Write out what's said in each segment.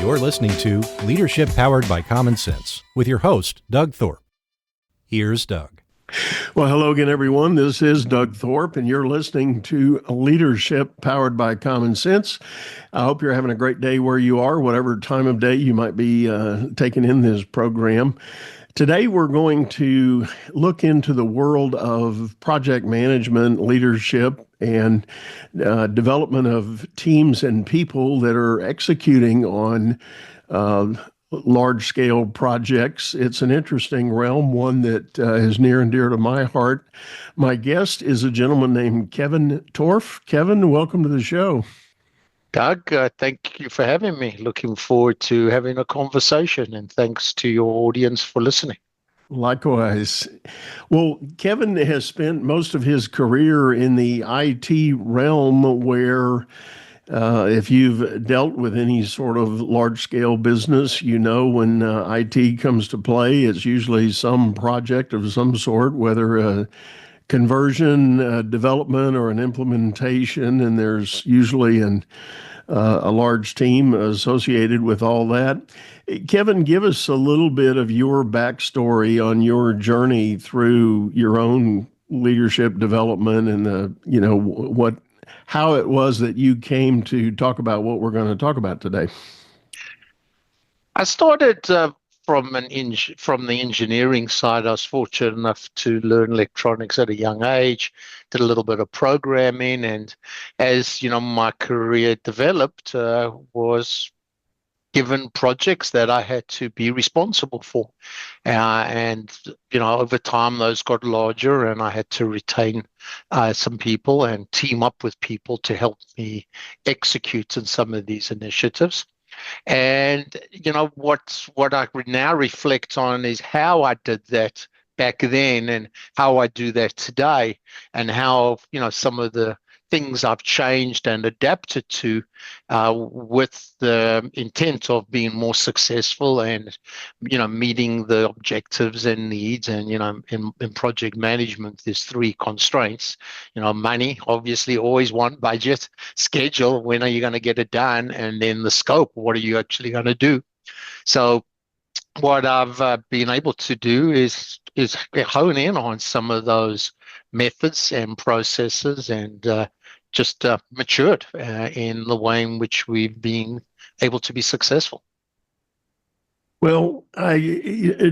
You're listening to Leadership Powered by Common Sense with your host, Doug Thorpe. Here's Doug. Well, hello again, everyone. This is Doug Thorpe, and you're listening to Leadership Powered by Common Sense. I hope you're having a great day where you are, whatever time of day you might be taking in this program. Today, we're going to look into the world of project management, leadership, and development of teams and people that are executing on large-scale projects. It's an interesting realm, one that is near and dear to my heart. My guest is a gentleman named Kevin Torf. Kevin, welcome to the show. Doug, thank you for having me. Looking forward to having a conversation, and thanks to your audience for listening. Likewise. Well, Kevin has spent most of his career in the IT realm where if you've dealt with any sort of large-scale business, you know when IT comes to play, it's usually some project of some sort, whether a conversion, development, or an implementation, and there's usually a large team associated with all that. Kevin, give us a little bit of your backstory on your journey through your own leadership development and how it was that you came to talk about what we're going to talk about today. I started from the engineering side. I was fortunate enough to learn electronics at a young age, did a little bit of programming, and as you know, my career developed, was given projects that I had to be responsible for. And, over time, those got larger, and I had to retain some people and team up with people to help me execute on some of these initiatives. And, what I now reflect on is how I did that back then and how I do that today, and how, some of the things I've changed and adapted to with the intent of being more successful and, meeting the objectives and needs. And, in project management, there's three constraints, money, obviously always one, budget, schedule, when are you going to get it done? And then the scope, what are you actually going to do? So what I've been able to do is hone in on some of those methods and processes and just matured in the way in which we've been able to be successful. Well, I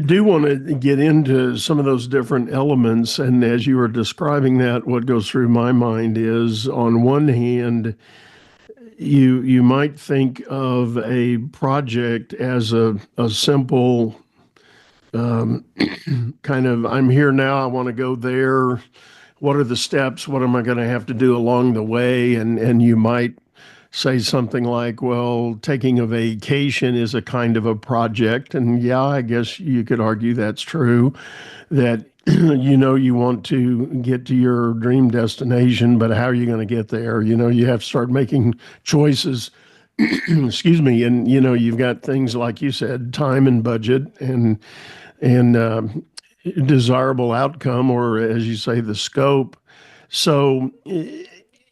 do want to get into some of those different elements. And as you were describing that, what goes through my mind is, on one hand, you might think of a project as a simple kind of, I'm here now, I want to go there. What are the steps? What am I going to have to do along the way? And you might say something like, well, taking a vacation is a kind of a project. And yeah, I guess you could argue that's true, that you want to get to your dream destination, but how are you going to get there? You have to start making choices. Excuse me. And, you've got things like you said, time and budget and desirable outcome, or as you say, the scope. So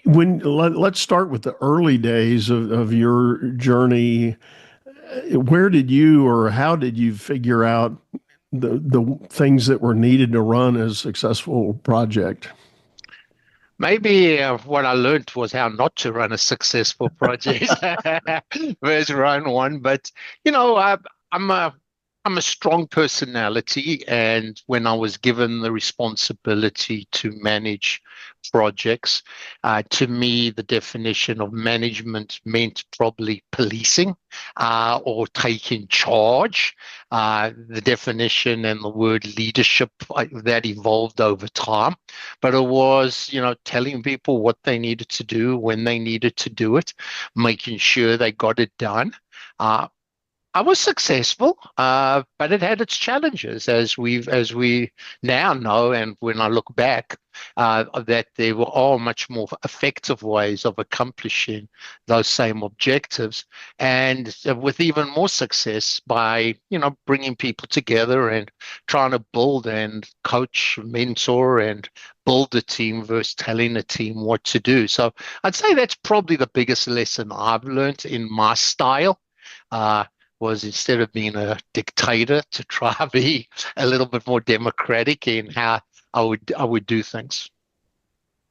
let's start with the early days of your journey. Where did you, or how did you figure out the things that were needed to run a successful project? Maybe what I learned was how not to run a successful project versus run one. But, I'm a strong personality, and when I was given the responsibility to manage projects, to me, the definition of management meant probably policing or taking charge. The definition and the word leadership that evolved over time, but it was, telling people what they needed to do, when they needed to do it, making sure they got it done. I was successful, but it had its challenges, as we now know. And when I look back, that there were all much more effective ways of accomplishing those same objectives, and with even more success by bringing people together and trying to build and coach, mentor, and build a team versus telling a team what to do. So I'd say that's probably the biggest lesson I've learned in my style. was, instead of being a dictator, to try to be a little bit more democratic in how I would do things.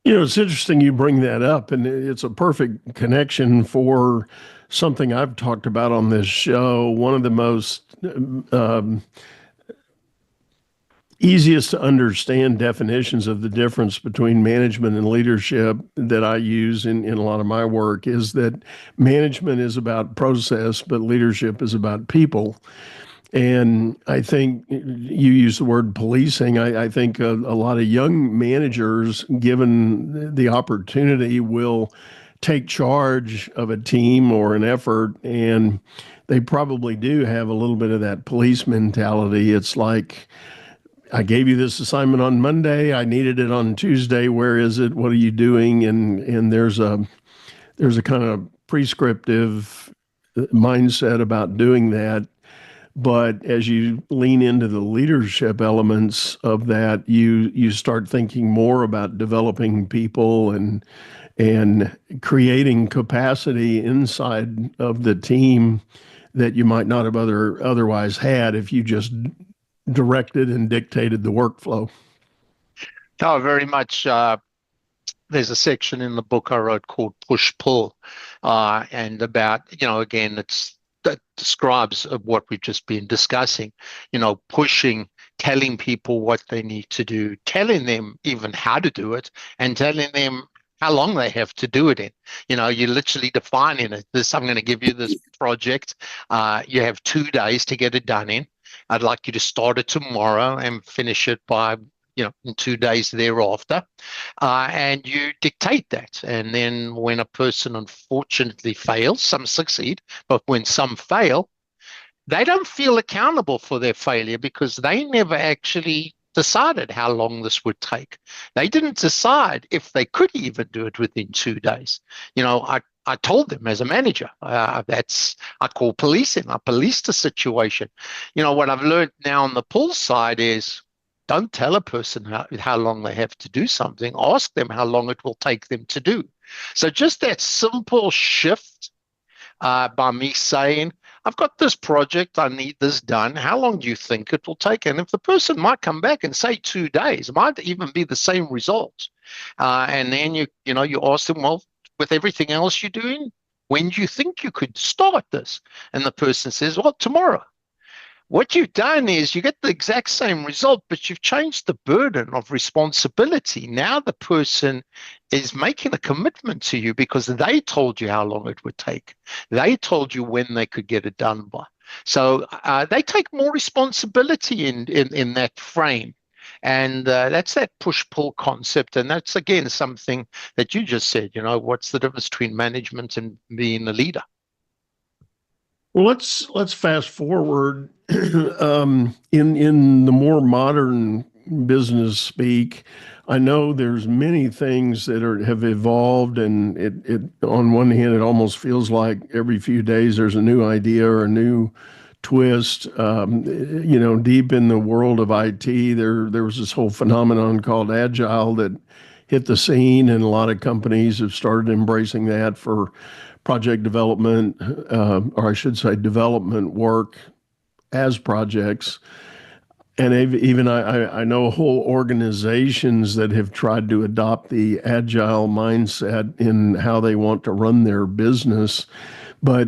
It's interesting you bring that up, and it's a perfect connection for something I've talked about on this show. One of the most um, easiest to understand definitions of the difference between management and leadership that I use in a lot of my work is that management is about process, but leadership is about people. And I think you use the word policing. I think a lot of young managers, given the opportunity, will take charge of a team or an effort, and they probably do have a little bit of that police mentality. It's like, I gave you this assignment on Monday. I needed it on Tuesday. Where is it? What are you doing? And there's a kind of prescriptive mindset about doing that. But as you lean into the leadership elements of that, you start thinking more about developing people and creating capacity inside of the team that you might not have otherwise had if you just directed and dictated the workflow. Oh, very much. There's a section in the book I wrote called Push Pull, and about, again, that describes what we've just been discussing, pushing, telling people what they need to do, telling them even how to do it, and telling them how long they have to do it in. You're literally defining it. I'm going to give you this project. You have 2 days to get it done in. I'd like you to start it tomorrow and finish it by, in 2 days thereafter. And you dictate that. And then when a person unfortunately fails, some succeed, but when some fail, they don't feel accountable for their failure because they never actually decided how long this would take. They didn't decide if they could even do it within 2 days. I told them as a manager, I call policing. I policed the situation. What I've learned now on the pull side is, don't tell a person how long they have to do something. Ask them how long it will take them to do. So just that simple shift by me saying, I've got this project, I need this done. How long do you think it will take? And if the person might come back and say 2 days, it might even be the same result. And then you ask them, well, with everything else you're doing, when do you think you could start this? And the person says, well, tomorrow. What you've done is you get the exact same result, but you've changed the burden of responsibility. Now the person is making a commitment to you because they told you how long it would take. They told you when they could get it done by. So they take more responsibility in that frame. And that's that push-pull concept. And that's, again, something that you just said, what's the difference between management and being a leader? Well, let's fast forward in the more modern business speak. I know there's many things that have evolved, and it on one hand it almost feels like every few days there's a new idea or a new twist. Deep in the world of IT, there was this whole phenomenon called agile that hit the scene, and a lot of companies have started embracing that for project development, or I should say development work as projects. And even I know whole organizations that have tried to adopt the agile mindset in how they want to run their business. But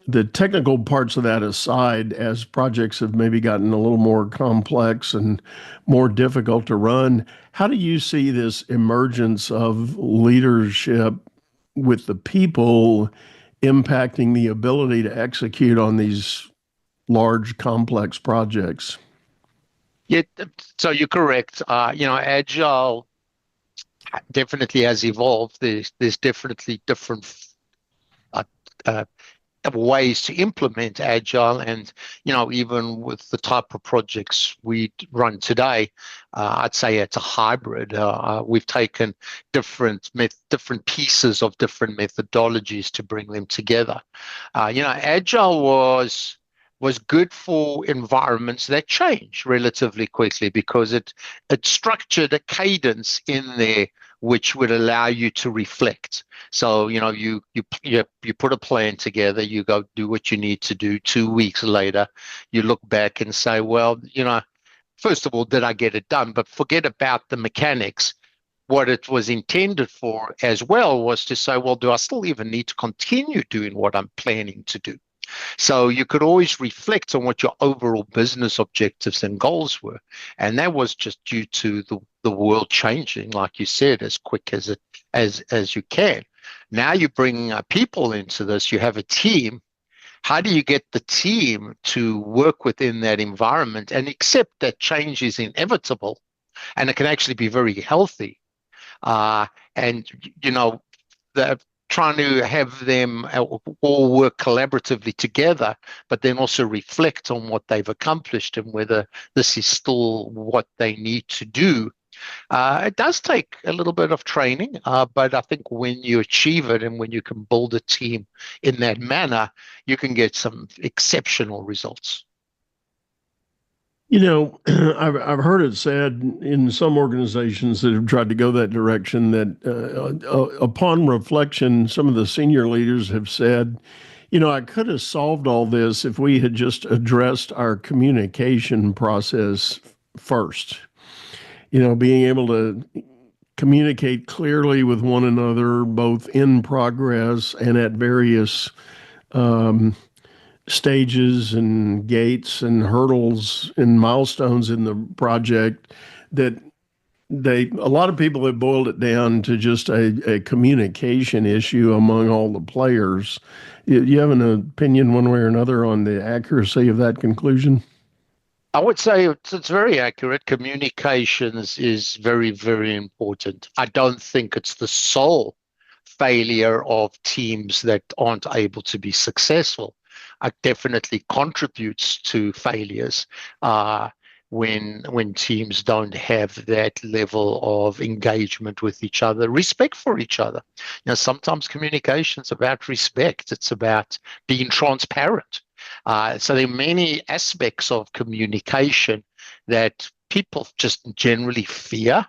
the technical parts of that aside, as projects have maybe gotten a little more complex and more difficult to run, how do you see this emergence of leadership with the people impacting the ability to execute on these large, complex projects? Yeah, so you're correct. Agile definitely has evolved. There's definitely different uh, uh, ways to implement agile, and even with the type of projects we run today, I'd say it's a hybrid. We've taken different pieces of different methodologies to bring them together. Agile was good for environments that change relatively quickly because it structured a cadence in there which would allow you to reflect. So, you put a plan together, you go do what you need to do. 2 weeks later, you look back and say, well, first of all, did I get it done? But forget about the mechanics. What it was intended for as well was to say, well, do I still even need to continue doing what I'm planning to do? So you could always reflect on what your overall business objectives and goals were. And that was just due to the world changing, like you said, as quick as you can. Now you bring people into this, you have a team. How do you get the team to work within that environment and accept that change is inevitable and it can actually be very healthy? And, the trying to have them all work collaboratively together, but then also reflect on what they've accomplished and whether this is still what they need to do. It does take a little bit of training, but I think when you achieve it and when you can build a team in that manner, you can get some exceptional results. I've heard it said in some organizations that have tried to go that direction that upon reflection, some of the senior leaders have said, I could have solved all this if we had just addressed our communication process first. Being able to communicate clearly with one another, both in progress and at various stages and gates and hurdles and milestones in the project, that a lot of people have boiled it down to just a communication issue among all the players. You have an opinion one way or another on the accuracy of that conclusion? I would say it's very accurate. Communications is very, very important. I don't think it's the sole failure of teams that aren't able to be successful. It definitely contributes to failures when teams don't have that level of engagement with each other, respect for each other. Sometimes communication's about respect. It's about being transparent. So there are many aspects of communication that people just generally fear.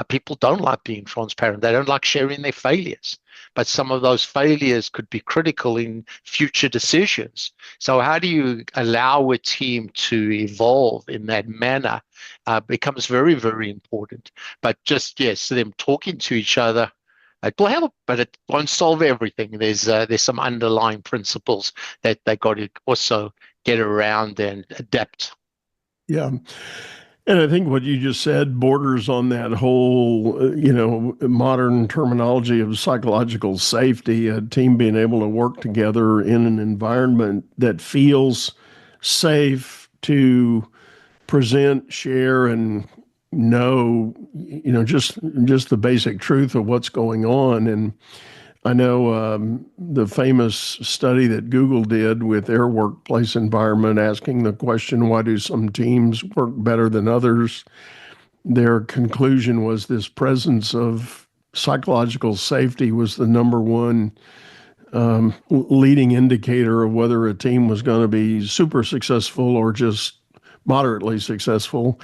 People don't like being transparent. They don't like sharing their failures. But some of those failures could be critical in future decisions. So how do you allow a team to evolve in that manner becomes very, very important. But just, yes, them talking to each other, it will help, but it won't solve everything. There's some underlying principles that they got to also get around and adapt. Yeah. And I think what you just said borders on that whole, modern terminology of psychological safety, a team being able to work together in an environment that feels safe to present, share, and know, just the basic truth of what's going on. And I know the famous study that Google did with their workplace environment, asking the question, why do some teams work better than others? Their conclusion was this presence of psychological safety was the number one leading indicator of whether a team was going to be super successful or just moderately successful.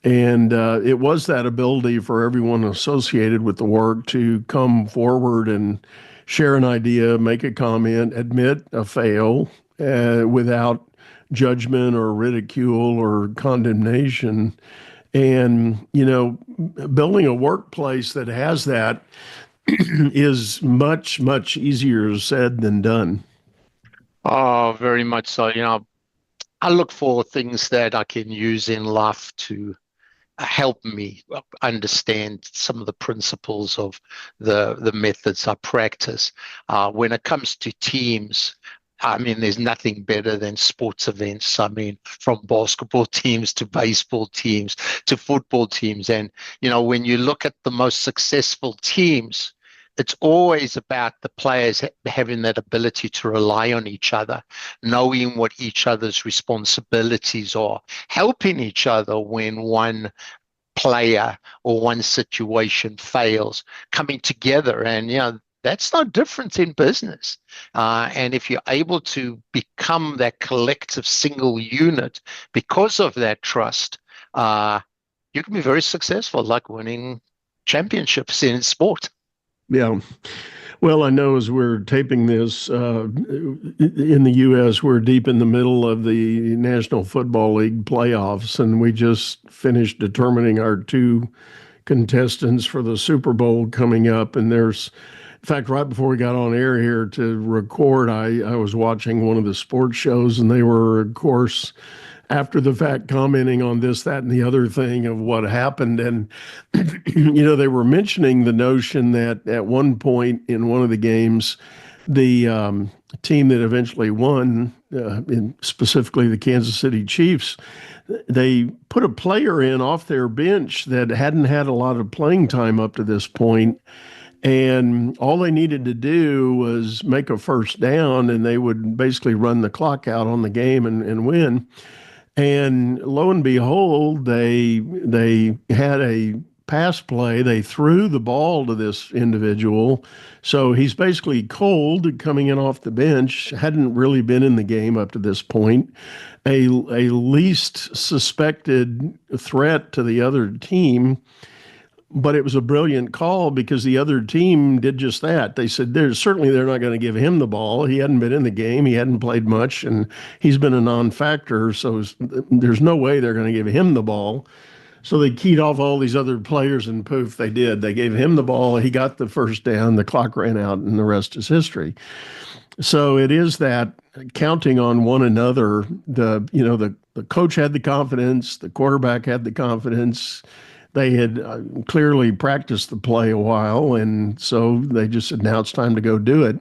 And it was that ability for everyone associated with the work to come forward and share an idea, make a comment, admit a fail without judgment or ridicule or condemnation. And, building a workplace that has that is much, much easier said than done. Oh, very much so. I look for things that I can use in life to help me understand some of the principles of the methods I practice. When it comes to teams, I mean, there's nothing better than sports events. I mean, from basketball teams to baseball teams to football teams. And, when you look at the most successful teams, it's always about the players having that ability to rely on each other, knowing what each other's responsibilities are, helping each other when one player or one situation fails, coming together. And, that's no different in business. And if you're able to become that collective single unit because of that trust, you can be very successful, like winning championships in sport. Yeah. Well, I know as we're taping this in the U.S., we're deep in the middle of the National Football League playoffs, and we just finished determining our two contestants for the Super Bowl coming up. And in fact, right before we got on air here to record, I was watching one of the sports shows, and they were, of course, after the fact commenting on this, that, and the other thing of what happened. And, they were mentioning the notion that at one point in one of the games, the team that eventually won, specifically the Kansas City Chiefs, they put a player in off their bench that hadn't had a lot of playing time up to this point. And all they needed to do was make a first down, and they would basically run the clock out on the game and win. And lo and behold, they had a pass play. They threw the ball to this individual. So he's basically cold coming in off the bench, hadn't really been in the game up to this point. A least suspected threat to the other team. But it was a brilliant call because the other team did just that. They said they're not going to give him the ball. He hadn't been in the game. He hadn't played much, and he's been a non-factor. So there's no way they're going to give him the ball. So they keyed off all these other players, and poof, they did. They gave him the ball. He got the first down. The clock ran out, and the rest is history. So it is that counting on one another. The coach had the confidence. The quarterback had the confidence. They had clearly practiced the play a while, and so they just said, now it's time to go do it.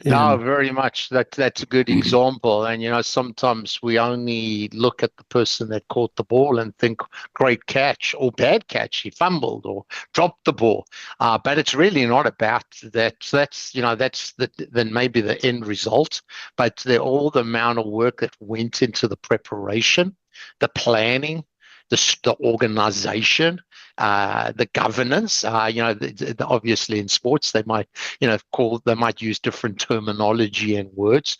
No, very much. That's a good example. And, sometimes we only look at the person that caught the ball and think, great catch or bad catch. He fumbled or dropped the ball. But it's really not about that. That's then maybe the end result. But all the amount of work that went into the preparation, the planning, the organization, the governance. Obviously in sports they might use different terminology and words.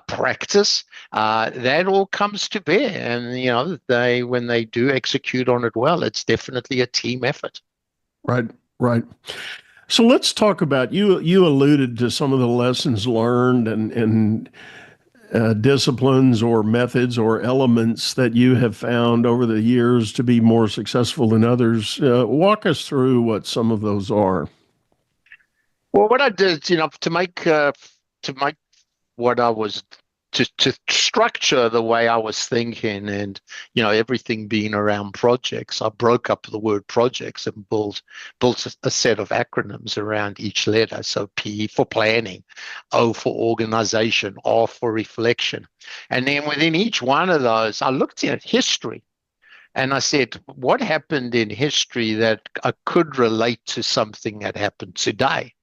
Practice, that all comes to bear, and when they do execute on it well, it's definitely a team effort. Right. So let's talk about you alluded to some of the lessons learned and disciplines or methods or elements that you have found over the years to be more successful than others. Walk us through what some of those are. Well, what I did, to make what I was to structure the way I was thinking, and everything being around projects, I broke up the word projects and built a set of acronyms around each letter. So P for planning, O for organization, R for reflection, and then within each one of those, I looked at history. And I said, what happened in history that I could relate to something that happened today?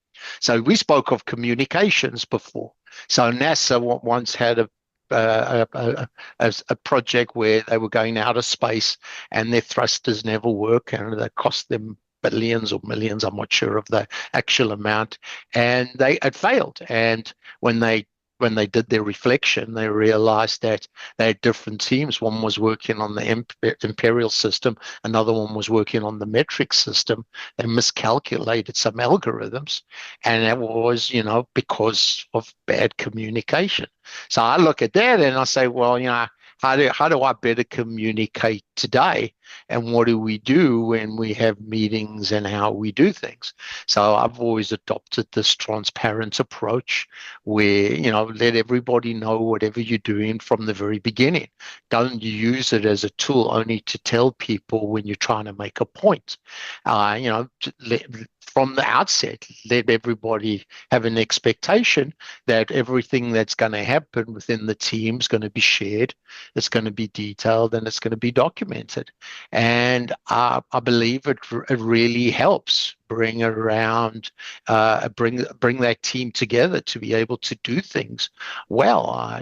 So we spoke of communications before. So NASA once had a project where they were going out of space and their thrusters never work, and it cost them billions or millions, I'm not sure of the actual amount, and they had failed. And when they did their reflection, they realized that they had different teams. One was working on the imperial system, another one was working on the metric system. They miscalculated some algorithms, and that was, because of bad communication. So I look at that and I say, well, how do I better communicate today? And what do we do when we have meetings and how we do things? So I've always adopted this transparent approach where, let everybody know whatever you're doing from the very beginning. Don't use it as a tool only to tell people when you're trying to make a point. From the outset, let everybody have an expectation that everything that's going to happen within the team is going to be shared, it's going to be detailed, and it's going to be documented. And I believe it really helps bring that team together to be able to do things well.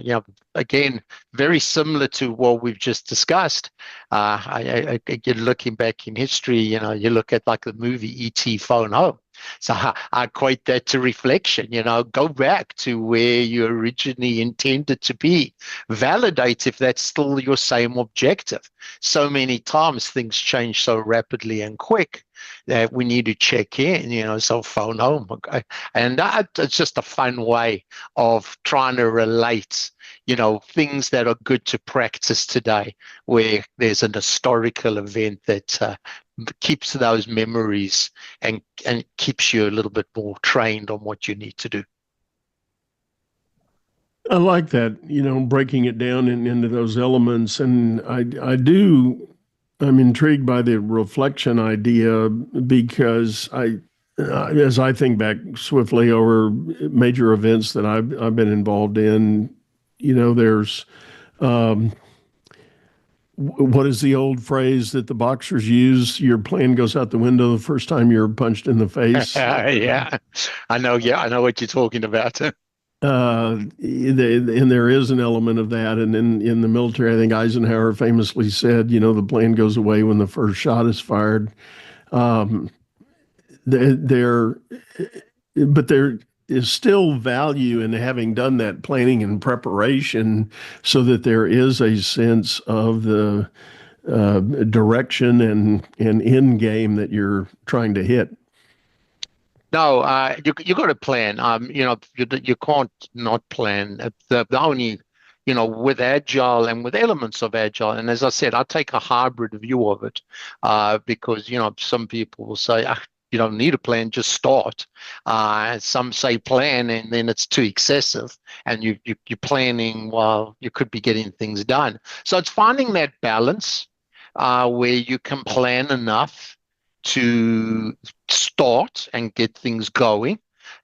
Again, very similar to what we've just discussed. You're looking back in history, you look at like the movie E.T. Phone Home. So I equate that to reflection. Go back to where you originally intended to be. Validate if that's still your same objective. So many times things change so rapidly and quick that we need to check in, so phone home. Okay. And it's just a fun way of trying to relate, things that are good to practice today, where there's an historical event that keeps those memories and keeps you a little bit more trained on what you need to do. I like that, breaking it down into those elements. And I'm intrigued by the reflection idea because as I think back swiftly over major events that I've been involved in, there's, what is the old phrase that the boxers use? Your plan goes out the window the first time you're punched in the face. Yeah, I know. Yeah, I know what you're talking about. And there is an element of that. And in the military, I think Eisenhower famously said, the plane goes away when the first shot is fired. Um, there, but there is still value in having done that planning and preparation so that there is a sense of the direction and end game that you're trying to hit. No, you got to plan. You can't not plan. The only, with agile and with elements of agile, and as I said, I take a hybrid view of it, because some people will say, you don't need a plan, just start. Some say plan, and then it's too excessive, and you're planning while you could be getting things done. So it's finding that balance, where you can plan enough to start and get things going,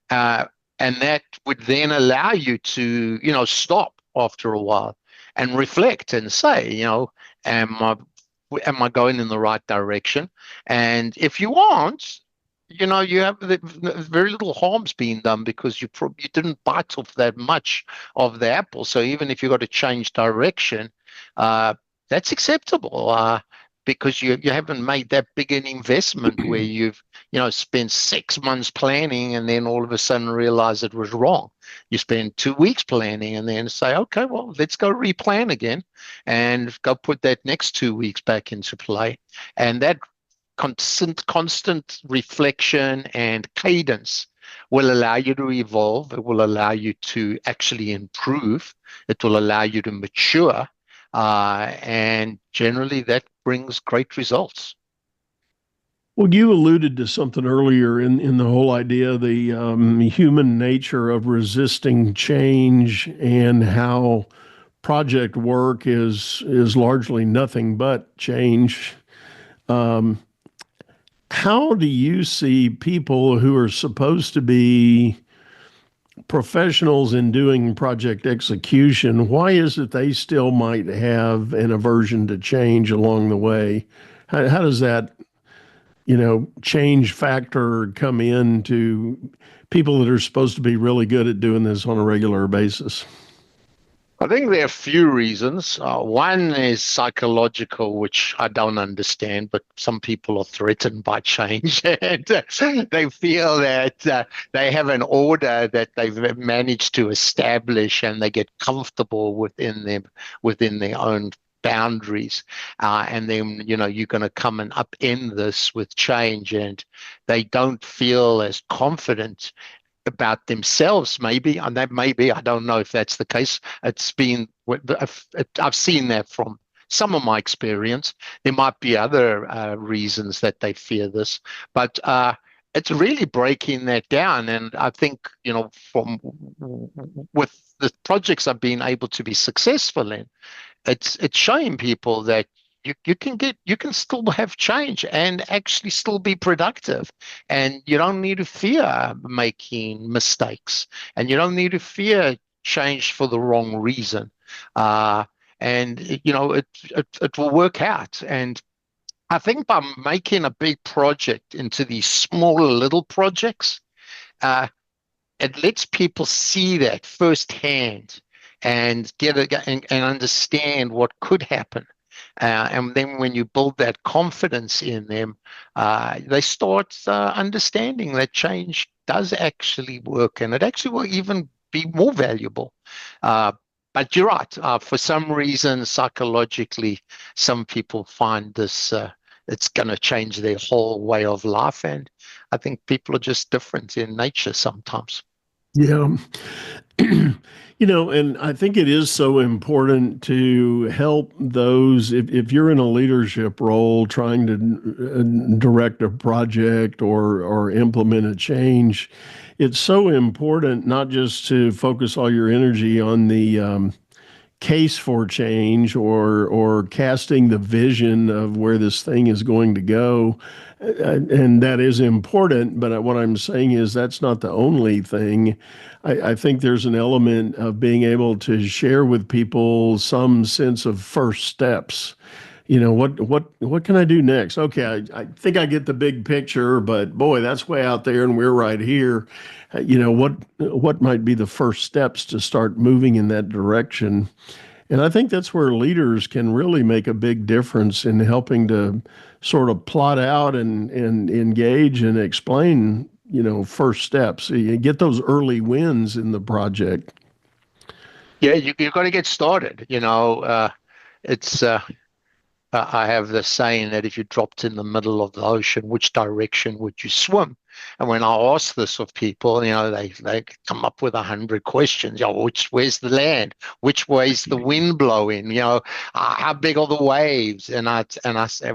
and that would then allow you to stop after a while and reflect and say, am I going in the right direction? And if you aren't, you have very little harm's being done, because you didn't bite off that much of the apple. So even if you've got to change direction, that's acceptable, because you haven't made that big an investment where you've spent 6 months planning and then all of a sudden realize it was wrong. You spend 2 weeks planning and then say, okay, well, let's go replan again and go put that next 2 weeks back into play. And that constant reflection and cadence will allow you to evolve. It will allow you to actually improve. It will allow you to mature. And generally that brings great results. Well, you alluded to something earlier in the whole idea, the human nature of resisting change and how project work is largely nothing but change. How do you see people who are supposed to be professionals in doing project execution, why is it they still might have an aversion to change along the way? How does that, change factor come into people that are supposed to be really good at doing this on a regular basis? I think there are a few reasons. One is psychological, which I don't understand, but some people are threatened by change and they feel that they have an order that they've managed to establish and they get comfortable within their own boundaries. And then, you're going to come and upend this with change, and they don't feel as confident about themselves, maybe, and that maybe, I don't know if that's the case. I've seen that from some of my experience. There might be other reasons that they fear this, but it's really breaking that down. And I think, with the projects I've been able to be successful in, it's showing people that you can still have change and actually still be productive, and you don't need to fear making mistakes, and you don't need to fear change for the wrong reason, and it will work out. And I think by making a big project into these smaller little projects, it lets people see that firsthand and and understand what could happen. And then when you build that confidence in them, they start understanding that change does actually work, and it actually will even be more valuable. But you're right. For some reason, psychologically, some people find this it's going to change their whole way of life. And I think people are just different in nature sometimes. Yeah. And I think it is so important to help those, if you're in a leadership role trying to direct a project or implement a change, it's so important not just to focus all your energy on the case for change or casting the vision of where this thing is going to go. And that is important, but what I'm saying is that's not the only thing. I think there's an element of being able to share with people some sense of first steps. What can I do next? Okay, I think I get the big picture, but boy, that's way out there, and we're right here. What might be the first steps to start moving in that direction? And I think that's where leaders can really make a big difference in helping to sort of plot out and engage and explain, first steps. You get those early wins in the project. Yeah, you've got to get started. It's I have the saying that if you dropped in the middle of the ocean, which direction would you swim? And when I ask this of people, they come up with 100 questions. Where's the land? Which way's the wind blowing? How big are the waves? And I say,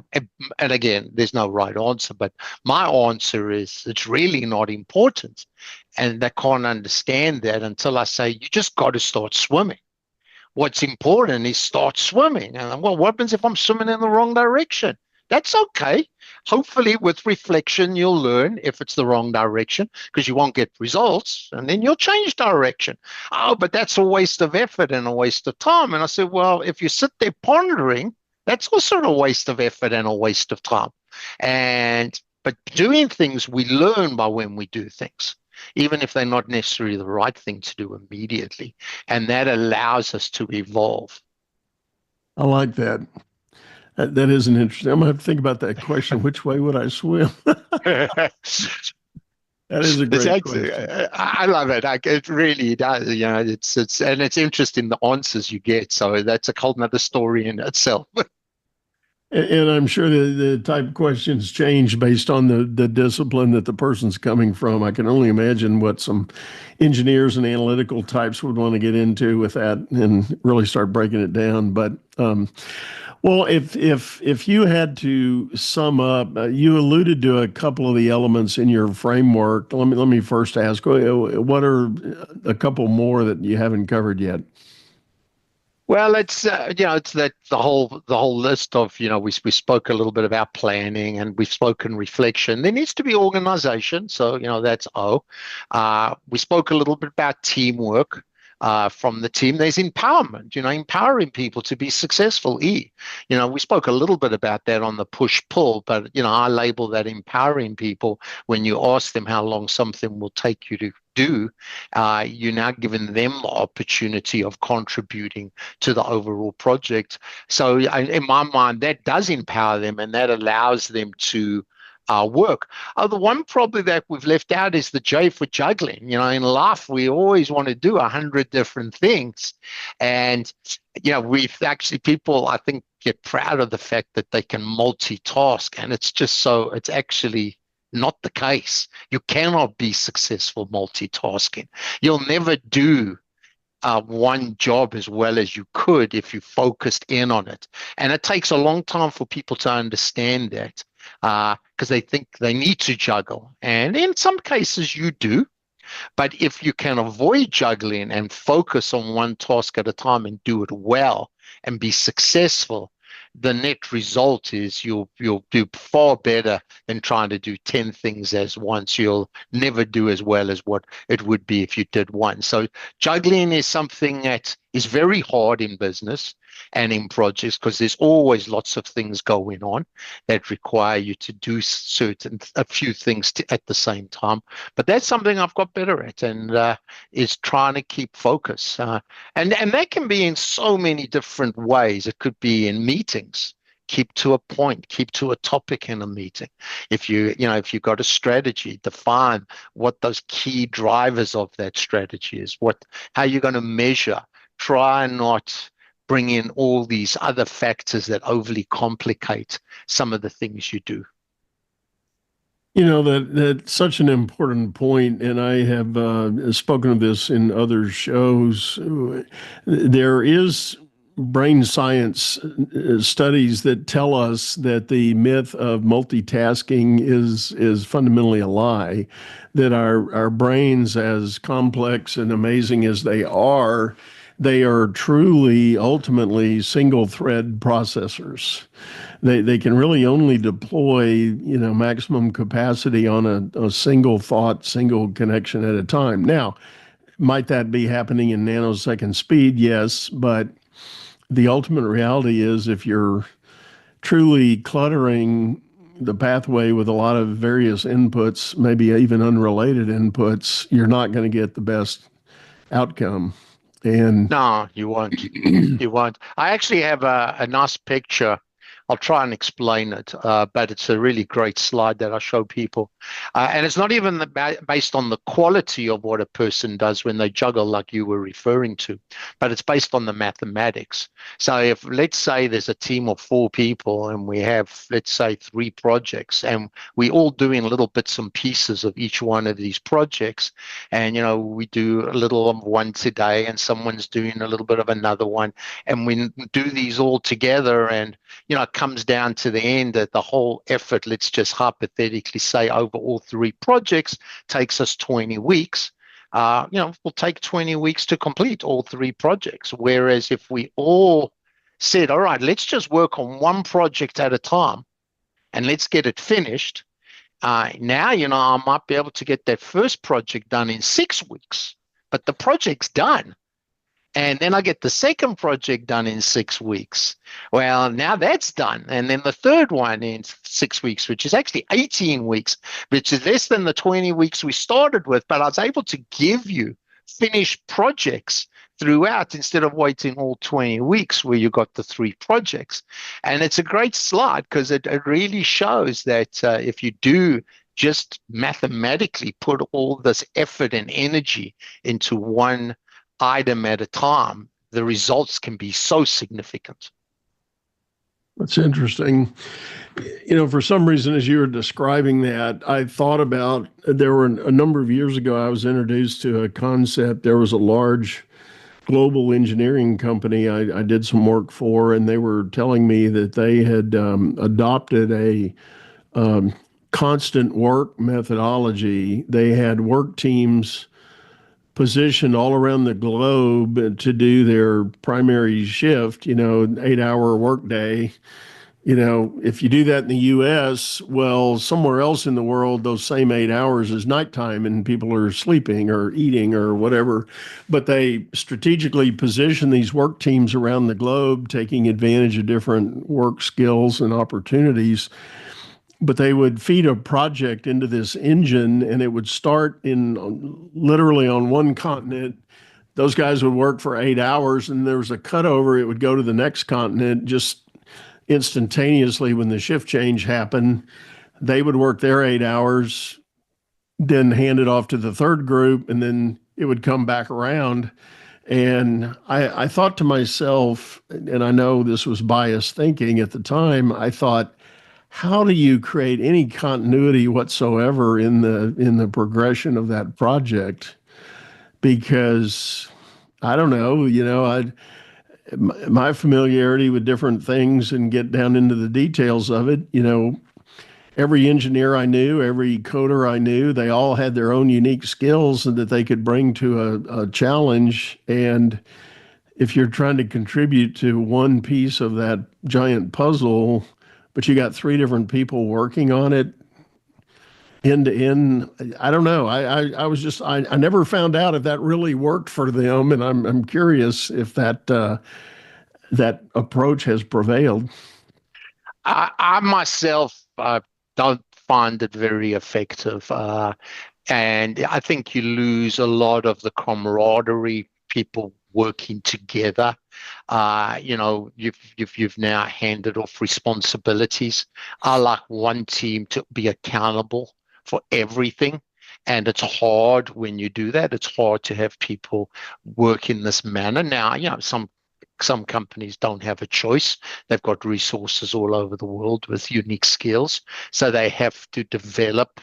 and again, there's no right answer, but my answer is it's really not important. And they can't understand that until I say, you just got to start swimming. What's important is start swimming. And well, what happens if I'm swimming in the wrong direction? That's okay. Hopefully, with reflection, you'll learn if it's the wrong direction because you won't get results and then you'll change direction. Oh, but that's a waste of effort and a waste of time. And I said, well, if you sit there pondering, that's also a waste of effort and a waste of time. But doing things, we learn by when we do things, even if they're not necessarily the right thing to do immediately. And that allows us to evolve. I like that. That is an interesting. I'm gonna have to think about that question. Which way would I swim? That is a great question. I love it. It really does. It's interesting the answers you get. So that's a whole nother story in itself. And I'm sure the type of questions change based on the discipline that the person's coming from. I can only imagine what some engineers and analytical types would want to get into with that and really start breaking it down. But well, if you had to sum up, you alluded to a couple of the elements in your framework. Let me first ask, what are a couple more that you haven't covered yet? Well, it's that the whole list of we spoke a little bit about planning and we've spoken reflection. There needs to be organization, so that's O. We spoke a little bit about teamwork. From the team, there's empowerment. Empowering people to be successful. E. We spoke a little bit about that on the push pull, but I label that empowering people when you ask them how long something will take you to do, you're now giving them the opportunity of contributing to the overall project. So in my mind, that does empower them and that allows them to work. The one probably that we've left out is the J for juggling. In life, we always want to do 100 different things. And, we've actually, people, I think, get proud of the fact that they can multitask. And it's actually not the case. You cannot be successful multitasking. You'll never do one job as well as you could if you focused in on it. And it takes a long time for people to understand that because they think they need to juggle. And in some cases you do. But if you can avoid juggling and focus on one task at a time and do it well and be successful, the net result is you'll do far better than trying to do 10 things as once. You'll never do as well as what it would be if you did one. So juggling is something that is very hard in business and in projects because there's always lots of things going on that require you to do a few things at the same time. But that's something I've got better at and is trying to keep focus. And that can be in so many different ways. It could be in meetings. Keep to a point, keep to a topic in a meeting. If you've got a strategy, define what those key drivers of that strategy is, how you're going to measure. Try not bring in all these other factors that overly complicate some of the things you do. That's such an important point, and I have spoken of this in other shows. There is brain science studies that tell us that the myth of multitasking is fundamentally a lie, that our brains, as complex and amazing as they are truly, ultimately single thread processors. They can really only deploy, maximum capacity on a single thought, single connection at a time. Now, might that be happening in nanosecond speed? Yes, but the ultimate reality is if you're truly cluttering the pathway with a lot of various inputs, maybe even unrelated inputs, you're not going to get the best outcome. And No, you won't. You won't. I actually have a nice picture. I'll try and explain it, but it's a really great slide that I show people. And it's not even based on the quality of what a person does when they juggle, like you were referring to, but it's based on the mathematics. So if, let's say, there's a team of 4 people and we have, let's say, 3 projects, and we all doing little bits and pieces of each one of these projects, and we do a little of one today, and someone's doing a little bit of another one, and we do these all together, and it comes down to the end that the whole effort, let's just hypothetically say, over all 3 projects takes us 20 weeks. Will take 20 weeks to complete all 3 projects. Whereas if we all said, all right, let's just work on one project at a time and let's get it finished. Now, I might be able to get that first project done in 6 weeks, but the project's done. And then I get the second project done in 6 weeks. Well, now that's done. And then the third one in 6 weeks, which is actually 18 weeks, which is less than the 20 weeks we started with. But I was able to give you finished projects throughout instead of waiting all 20 weeks where you got the 3 projects. And it's a great slide because it really shows that if you do just mathematically put all this effort and energy into one item at a time, the results can be so significant. That's interesting. For some reason, as you were describing that, I thought about there were a number of years ago, I was introduced to a concept. There was a large global engineering company I did some work for, and they were telling me that they had adopted a constant work methodology. They had work teams positioned all around the globe to do their primary shift, 8-hour workday. If you do that in the US, well, somewhere else in the world, those same 8 hours is nighttime and people are sleeping or eating or whatever. But they strategically position these work teams around the globe, taking advantage of different work skills and opportunities. But they would feed a project into this engine, and it would start in literally on one continent. Those guys would work for 8 hours, and there was a cutover. It would go to the next continent just instantaneously when the shift change happened. They would work their 8 hours, then hand it off to the third group, and then it would come back around. And I thought to myself, and I know this was biased thinking at the time, I thought, how do you create any continuity whatsoever in the progression of that project? Because I don't know, my familiarity with different things and get down into the details of it, every engineer I knew, every coder I knew, they all had their own unique skills that they could bring to a challenge. And if you're trying to contribute to one piece of that giant puzzle, but you got 3 different people working on it end to end, I don't know. I was just I never found out if that really worked for them, and I'm curious if that approach has prevailed. I myself don't find it very effective, and I think you lose a lot of the camaraderie, people working together. You've now handed off responsibilities. I like one team to be accountable for everything. And it's hard when you do that. It's hard to have people work in this manner. Now, some some companies don't have a choice. They've got resources all over the world with unique skills. So they have to develop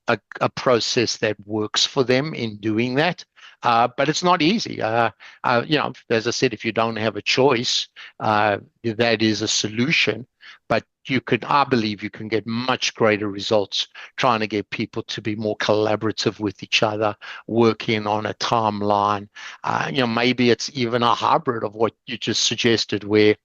a process that works for them in doing that. But it's not easy. As I said, if you don't have a choice, that is a solution. But I believe you can get much greater results trying to get people to be more collaborative with each other, working on a timeline. Maybe it's even a hybrid of what you just suggested, where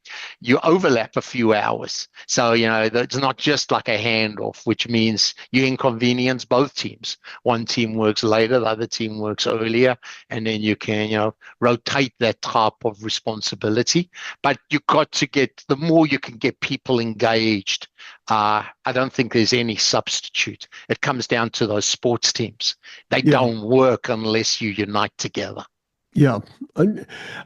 you overlap a few hours. So, it's not just like a handoff, which means you inconvenience both teams. One team works later, the other team works earlier, and then you can, rotate that type of responsibility. But the more you can get people engaged, I don't think there's any substitute. It comes down to those sports teams. They don't work unless you unite together. Yeah,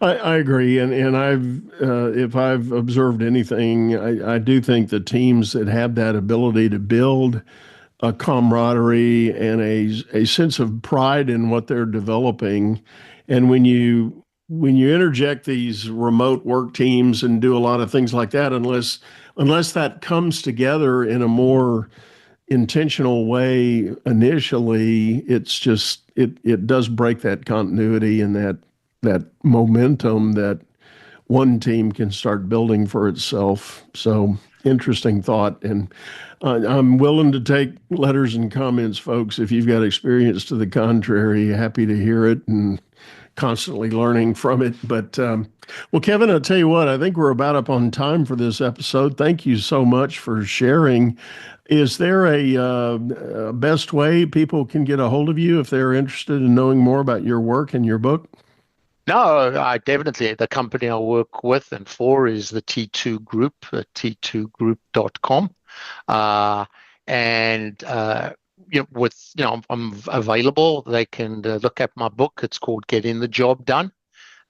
I agree, and if I've observed anything, I do think the teams that have that ability to build a camaraderie and a sense of pride in what they're developing, and when you interject these remote work teams and do a lot of things like that, unless that comes together in a more intentional way initially, it's just it does break that continuity and that momentum that one team can start building for itself. So interesting thought, and I'm willing to take letters and comments, folks. If you've got experience to the contrary, happy to hear it and constantly learning from it. But well, Kevin, I'll tell you what, I think we're about up on time for this episode. Thank you so much for sharing. Is there a best way people can get a hold of you if they're interested in knowing more about your work and your book? No, I definitely. The company I work with and for is the T2 Group, t2group.com. I'm available. They can look at my book. It's called Getting the Job Done.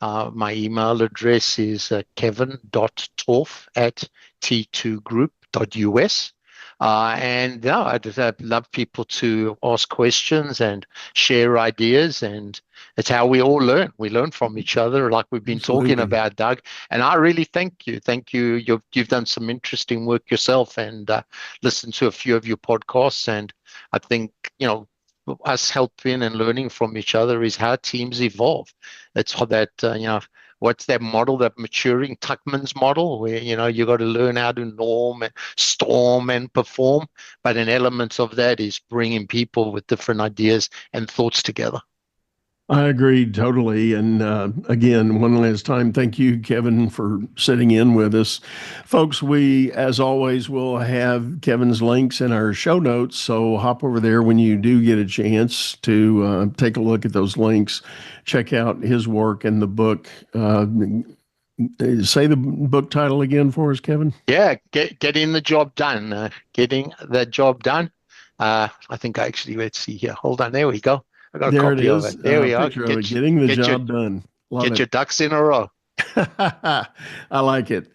My email address is kevin.torf@t2group.us. I'd love people to ask questions and share ideas, and it's how we all learn. We learn from each other, like we've been talking about, Doug. And I really thank you. Thank you. You've done some interesting work yourself, and listened to a few of your podcasts. And I think us helping and learning from each other is how teams evolve. It's how that what's that model, that maturing Tuckman's model, where you got to learn how to norm and storm and perform, but an element of that is bringing people with different ideas and thoughts together. I agree totally. And again, one last time, thank you, Kevin, for sitting in with us. Folks, we, as always, will have Kevin's links in our show notes. So hop over there when you do get a chance to take a look at those links. Check out his work and the book. Say the book title again for us, Kevin. Yeah, Getting the Job Done. Getting the Job Done. I think let's see here. Hold on. There we go. I got a copy of it. There we are. Getting the job done. Get your ducks in a row. I like it.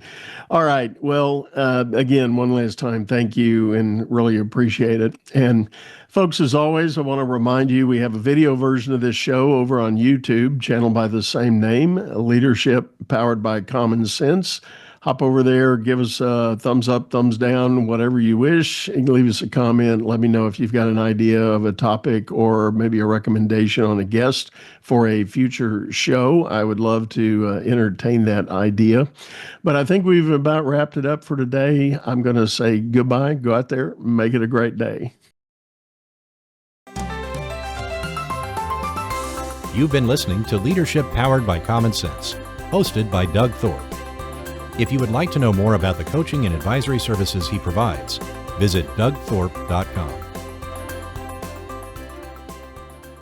All right. Well, again, one last time, thank you and really appreciate it. And folks, as always, I want to remind you we have a video version of this show over on YouTube, channel by the same name, Leadership Powered by Common Sense. Hop over there, give us a thumbs up, thumbs down, whatever you wish. You can leave us a comment. Let me know if you've got an idea of a topic or maybe a recommendation on a guest for a future show. I would love to entertain that idea. But I think we've about wrapped it up for today. I'm going to say goodbye. Go out there, make it a great day. You've been listening to Leadership Powered by Common Sense, hosted by Doug Thorpe. If you would like to know more about the coaching and advisory services he provides, visit dougthorpe.com.